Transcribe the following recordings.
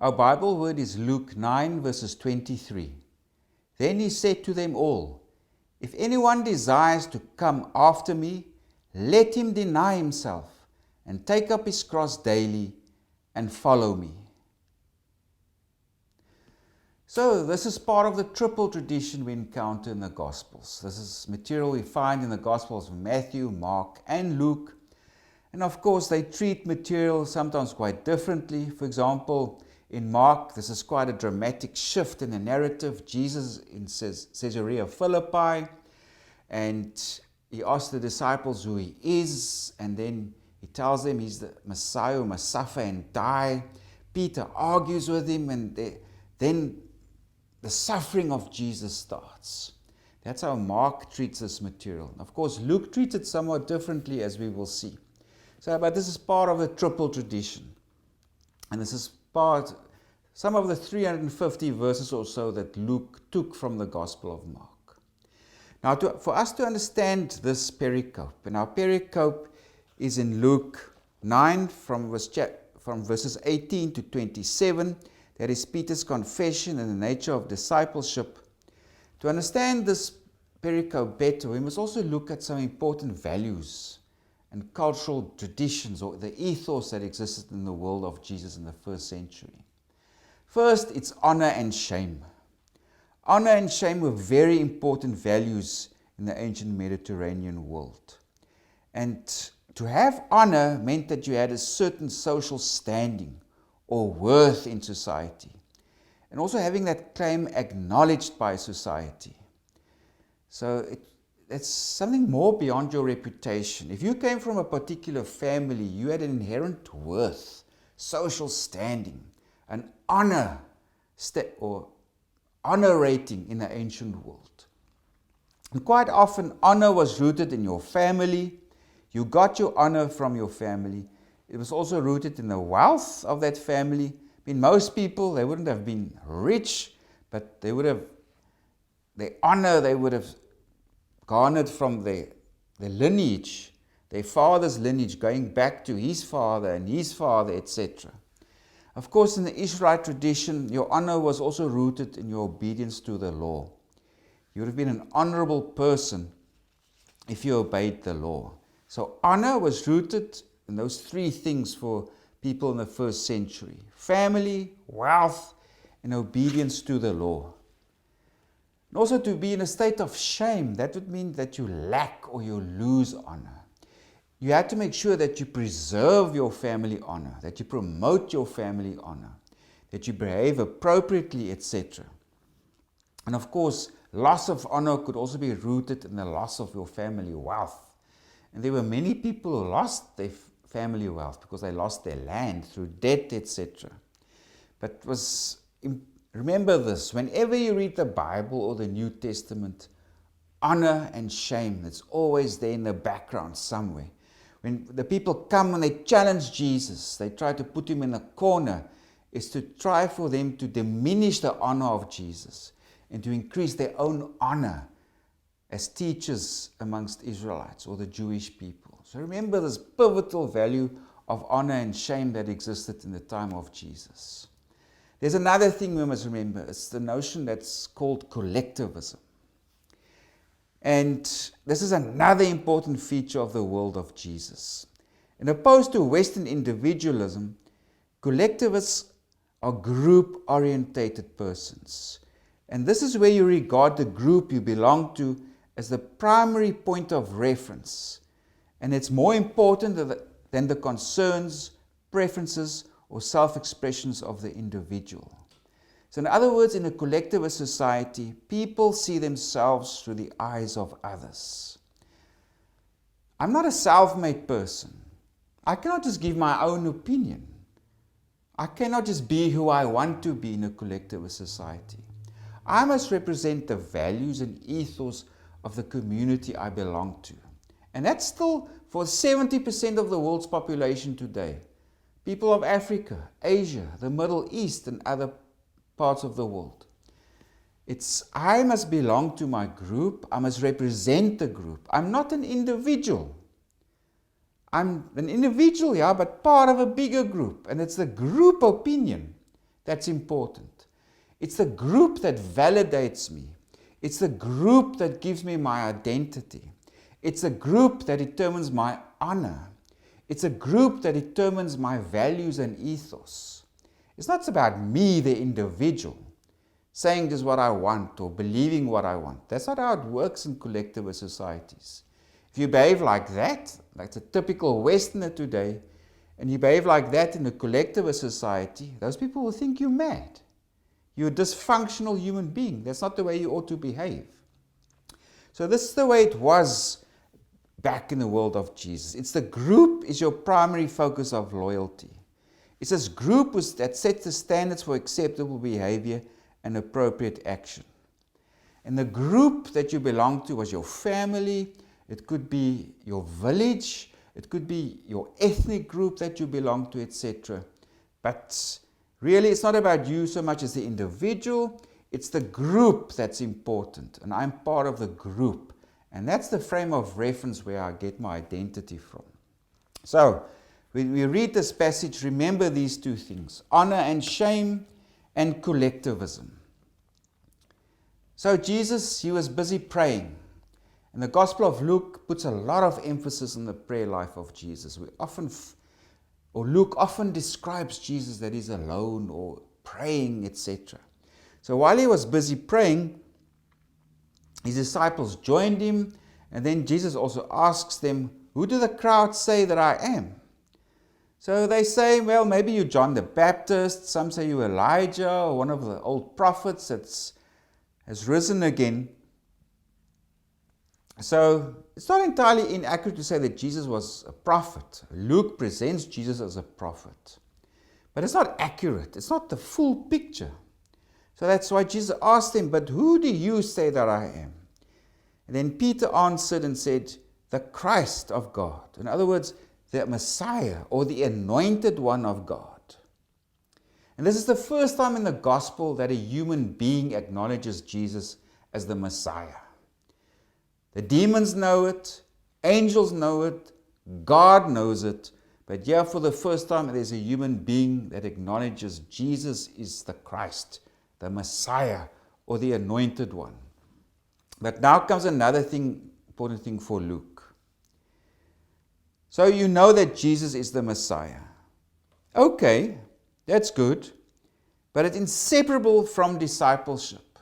Our Bible word is Luke 9 verses 23. Then he said to them all, "If anyone desires to come after me, let him deny himself and take up his cross daily and follow me." So this is part of the triple tradition we encounter in the Gospels. This is material we find in the Gospels of Matthew, Mark, and Luke. And of course, they treat material sometimes quite differently. For example, in Mark, this is quite a dramatic shift in the narrative. Jesus in Caesarea Philippi, and he asks the disciples who he is, and then he tells them he's the Messiah who must suffer and die. Peter argues with him, and then the suffering of Jesus starts. That's how Mark treats this material. Of course, Luke treats it somewhat differently, as we will see. But this is part of the triple tradition. And this is some of the 350 verses or so that Luke took from the Gospel of Mark. Now, for us to understand this pericope, and our pericope is in Luke 9 from verses 18 to 27. That is Peter's confession and the nature of discipleship. To understand this pericope better, we must also look at some important values and cultural traditions, or the ethos that existed in the world of Jesus in the first century. First, it's honor and shame. Honor and shame were very important values in the ancient Mediterranean world. And to have honor meant that you had a certain social standing or worth in society, and also having that claim acknowledged by society. So it's something more beyond your reputation. If you came from a particular family, you had an inherent worth, social standing, an honor or honor rating in the ancient world. And quite often, honor was rooted in your family. You got your honor from your family. It was also rooted in the wealth of that family. I mean, most people, they wouldn't have been rich, but their honor they would have garnered from their lineage, their father's lineage, going back to his father and his father, etc. Of course, in the Israelite tradition, your honor was also rooted in your obedience to the law. You would have been an honorable person if you obeyed the law. So honor was rooted in those three things for people in the first century: family, wealth, and obedience to the law. And also, to be in a state of shame, that would mean that you lack or you lose honor. You had to make sure that you preserve your family honor, that you promote your family honor, that you behave appropriately, etc. And of course, loss of honor could also be rooted in the loss of your family wealth. And there were many people who lost their family wealth because they lost their land through debt, etc. But remember this, whenever you read the Bible or the New Testament, honor and shame, it's always there in the background somewhere. When the people come and they challenge Jesus, they try to put him in a corner, is to try for them to diminish the honor of Jesus and to increase their own honor as teachers amongst Israelites or the Jewish people. So remember this pivotal value of honor and shame that existed in the time of Jesus. There's another thing we must remember. It's the notion that's called collectivism. And this is another important feature of the world of Jesus. And opposed to Western individualism, collectivists are group-orientated persons. And this is where you regard the group you belong to as the primary point of reference. And it's more important than the concerns, preferences, or self-expressions of the individual. So in other words, in a collectivist society, people see themselves through the eyes of others. I'm not a self-made person. I cannot just give my own opinion. I cannot just be who I want to be in a collectivist society. I must represent the values and ethos of the community I belong to. And that's still for 70% of the world's population today. People of Africa, Asia, the Middle East, and other parts of the world. I must belong to my group. I must represent the group. I'm not an individual. I'm an individual, yeah, but part of a bigger group. And it's the group opinion that's important. It's the group that validates me. It's the group that gives me my identity. It's a group that determines my honor. It's a group that determines my values and ethos. It's not about me, the individual, saying just what I want or believing what I want. That's not how it works in collectivist societies. If you behave like that, like a typical Westerner today, and you behave like that in a collectivist society, those people will think you're mad. You're a dysfunctional human being. That's not the way you ought to behave. So this is the way it was back in the world of Jesus. It's the group is your primary focus of loyalty. It's this group that sets the standards for acceptable behavior and appropriate action. And the group that you belong to was your family. It could be your village. It could be your ethnic group that you belong to, etc. But really, it's not about you so much as the individual. It's the group that's important. And I'm part of the group. And that's the frame of reference where I get my identity from. So, when we read this passage, remember these two things: honor and shame and collectivism. So Jesus, he was busy praying. And the Gospel of Luke puts a lot of emphasis on the prayer life of Jesus. Luke often describes Jesus that he's alone or praying, etc. So while he was busy praying, his disciples joined him, and then Jesus also asks them, "Who do the crowd say that I am?" So they say, well, maybe you're John the Baptist, some say you're Elijah, or one of the old prophets that has risen again. So it's not entirely inaccurate to say that Jesus was a prophet. Luke presents Jesus as a prophet. But it's not accurate. It's not the full picture. So that's why Jesus asked them, "But who do you say that I am?" And then Peter answered and said, "The Christ of God." In other words, the Messiah or the anointed one of God. And this is the first time in the gospel that a human being acknowledges Jesus as the Messiah. The demons know it, angels know it, God knows it, but here for the first time there's a human being that acknowledges Jesus is the Christ, the Messiah, or the anointed one. But now comes another important thing for Luke. So you know that Jesus is the Messiah. Okay, that's good, but it's inseparable from discipleship.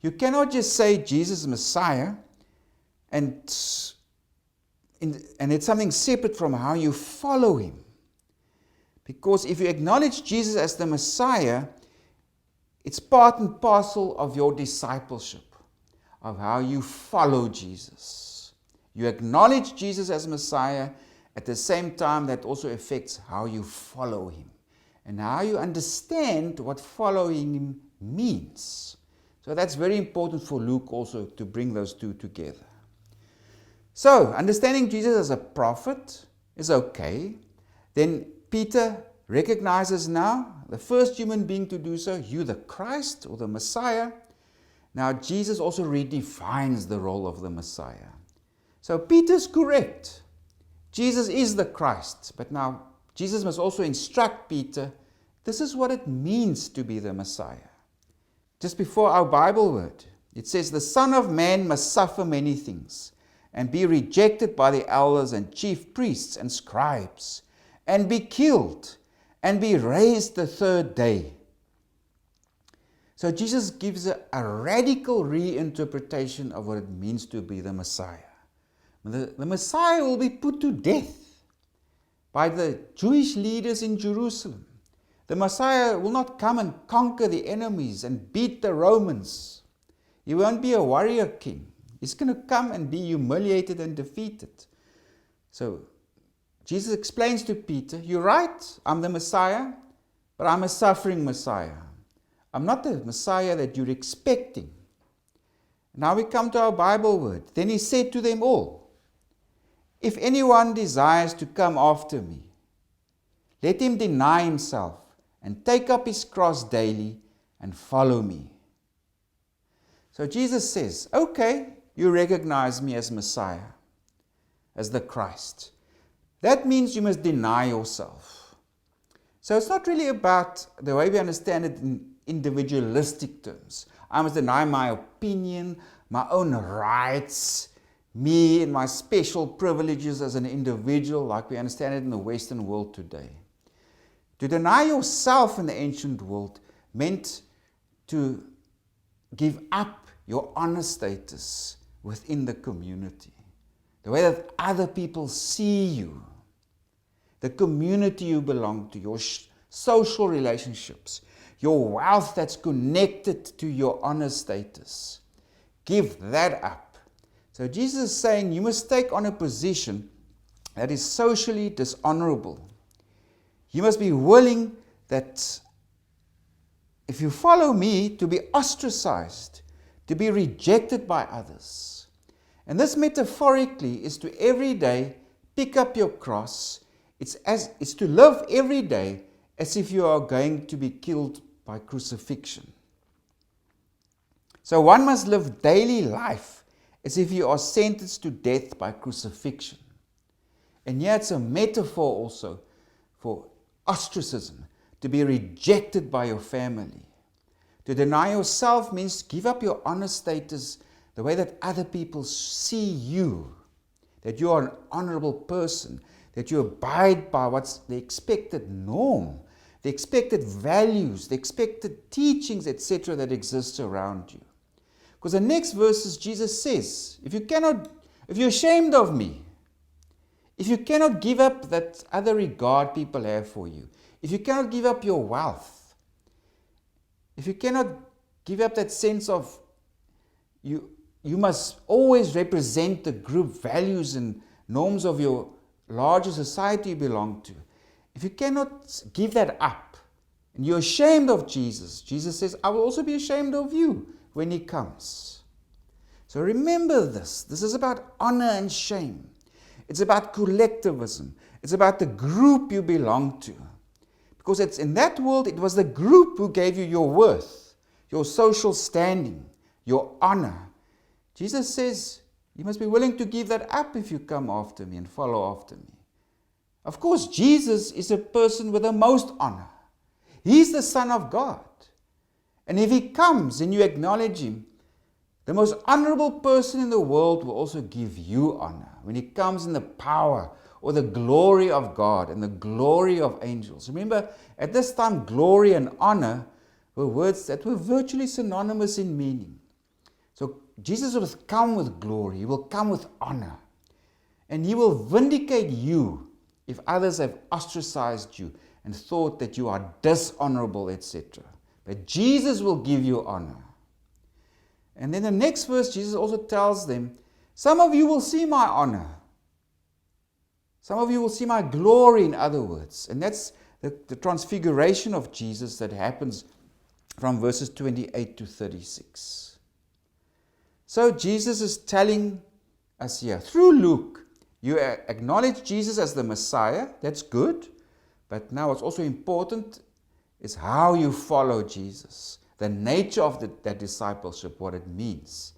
You cannot just say Jesus is Messiah and it's something separate from how you follow him. Because if you acknowledge Jesus as the Messiah, it's part and parcel of your discipleship, of how you follow Jesus. You acknowledge Jesus as Messiah, at the same time that also affects how you follow him and how you understand what following him means. So that's very important for Luke also to bring those two together. So, understanding Jesus as a prophet is okay. Then Peter recognizes now, the first human being to do so, you the Christ or the Messiah. Now Jesus also redefines the role of the Messiah. So Peter's correct. Jesus is the Christ. But now Jesus must also instruct Peter, this is what it means to be the Messiah. Just before our Bible word, it says, "The Son of Man must suffer many things, and be rejected by the elders and chief priests and scribes, and be killed, and be raised the third day." So Jesus gives a radical reinterpretation of what it means to be the Messiah. The Messiah will be put to death by the Jewish leaders in Jerusalem. The Messiah will not come and conquer the enemies and beat the Romans. He won't be a warrior king. He's going to come and be humiliated and defeated. So Jesus explains to Peter, you're right, I'm the Messiah, but I'm a suffering Messiah. I'm not the Messiah that you're expecting. Now we come to our Bible word. Then he said to them all, "If anyone desires to come after me, let him deny himself and take up his cross daily and follow me." So Jesus says, okay, you recognize me as Messiah, as the Christ. That means you must deny yourself. So it's not really about the way we understand it in individualistic terms. I must deny my opinion, my own rights, me and my special privileges as an individual, like we understand it in the Western world today. To deny yourself in the ancient world meant to give up your honor status within the community. The way that other people see you, the community you belong to, your social relationships, your wealth that's connected to your honor status. Give that up. So Jesus is saying you must take on a position that is socially dishonorable. You must be willing that if you follow me, to be ostracized, to be rejected by others. And this metaphorically is to every day pick up your cross. It's to live every day as if you are going to be killed by crucifixion. So one must live daily life as if you are sentenced to death by crucifixion. And yet it's a metaphor also for ostracism, to be rejected by your family. To deny yourself means give up your honor status the way that other people see you, that you are an honorable person, that you abide by what's the expected norm, the expected values, the expected teachings, etc. that exists around you. Because the next verses Jesus says, if you're ashamed of me, if you cannot give up that other regard people have for you, if you cannot give up your wealth, if you cannot give up that sense of you must always represent the group values and norms of your larger society you belong to, if you cannot give that up and you're ashamed of Jesus, Jesus says, I will also be ashamed of you when he comes. So remember this. This is about honor and shame. It's about collectivism. It's about the group you belong to. Because it's in that world, it was the group who gave you your worth, your social standing, your honor. Jesus says, you must be willing to give that up if you come after me and follow after me. Of course, Jesus is a person with the most honor. He's the Son of God. And if he comes and you acknowledge him, the most honorable person in the world will also give you honor. When he comes in the power or the glory of God and the glory of angels. Remember, at this time, glory and honor were words that were virtually synonymous in meaning. So Jesus will come with glory. He will come with honor. And he will vindicate you if others have ostracized you and thought that you are dishonorable, etc. But Jesus will give you honor. And then the next verse, Jesus also tells them, some of you will see my honor. Some of you will see my glory, in other words. And that's the transfiguration of Jesus that happens from verses 28 to 36. So Jesus is telling us here, through Luke, you acknowledge Jesus as the Messiah. That's good. But now what's also important is how you follow Jesus. The nature of that discipleship, what it means.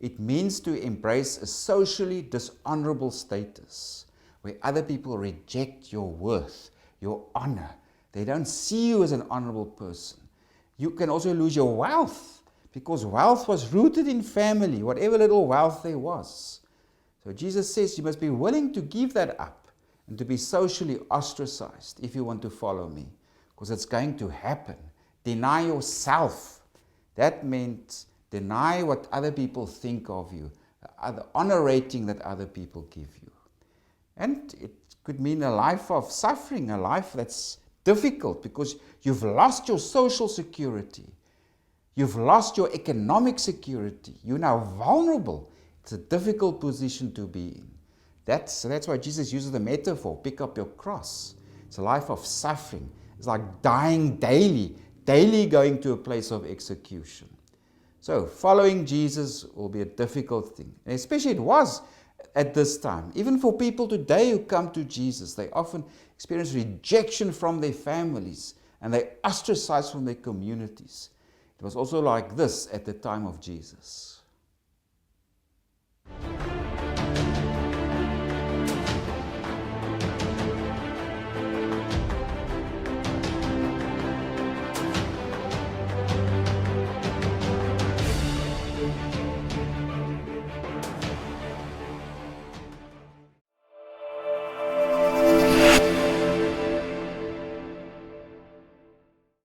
It means to embrace a socially dishonorable status where other people reject your worth, your honor. They don't see you as an honorable person. You can also lose your wealth because wealth was rooted in family, whatever little wealth there was. So Jesus says you must be willing to give that up and to be socially ostracized if you want to follow me, because it's going to happen. Deny yourself. That meant deny what other people think of you, the honor rating that other people give you. And it could mean a life of suffering, a life that's difficult because you've lost your social security. You've lost your economic security. You're now vulnerable. It's a difficult position to be in. That's why Jesus uses the metaphor, pick up your cross. It's a life of suffering. It's like dying daily going to a place of execution. So following Jesus will be a difficult thing. And especially it was at this time. Even for people today who come to Jesus, they often experience rejection from their families and they ostracized from their communities. It was also like this at the time of Jesus.